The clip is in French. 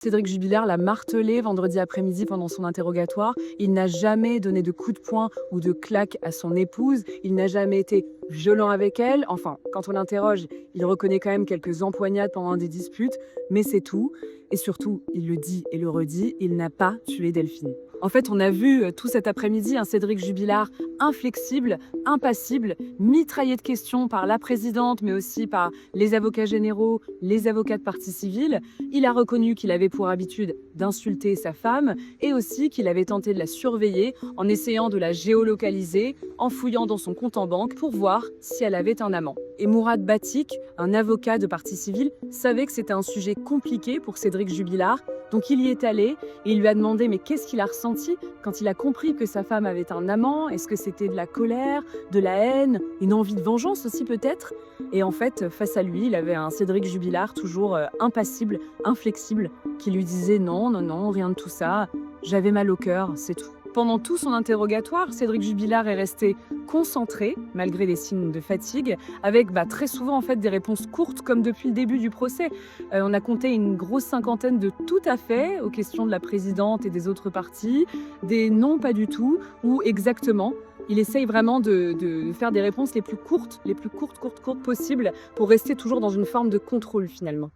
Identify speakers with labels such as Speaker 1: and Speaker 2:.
Speaker 1: Cédric Jubilard l'a martelé vendredi après-midi pendant son interrogatoire. Il n'a jamais donné de coup de poing ou de claque à son épouse. Il n'a jamais été violent avec elle. Enfin, quand on l'interroge, il reconnaît quand même quelques empoignades pendant des disputes, mais c'est tout. Et surtout, il le dit et le redit, il n'a pas tué Delphine. En fait, on a vu tout cet après-midi un Cédric Jubilard inflexible, impassible, mitraillé de questions par la présidente, mais aussi par les avocats généraux, les avocats de partie civile. Il a reconnu qu'il avait pour habitude d'insulter sa femme et aussi qu'il avait tenté de la surveiller en essayant de la géolocaliser, en fouillant dans son compte en banque pour voir si elle avait un amant. Et Mourad Batik, un avocat de partie civile, savait que c'était un sujet compliqué pour Cédric Jubilard, donc il y est allé et il lui a demandé mais qu'est-ce qu'il a ressenti quand il a compris que sa femme avait un amant. Est-ce que c'était de la colère, de la haine, une envie de vengeance aussi peut-être? Et en fait, face à lui, il avait un Cédric Jubilard toujours impassible, inflexible, qui lui disait non, non, non, rien de tout ça, j'avais mal au cœur, c'est tout. Pendant tout son interrogatoire, Cédric Jubilard est resté concentré, malgré les signes de fatigue, avec très souvent en fait des réponses courtes, comme depuis le début du procès. On a compté une grosse cinquantaine de tout à fait aux questions de la présidente et des autres parties, des non pas du tout, ou exactement. Il essaye vraiment de faire des réponses les plus courtes, courtes possibles, pour rester toujours dans une forme de contrôle finalement.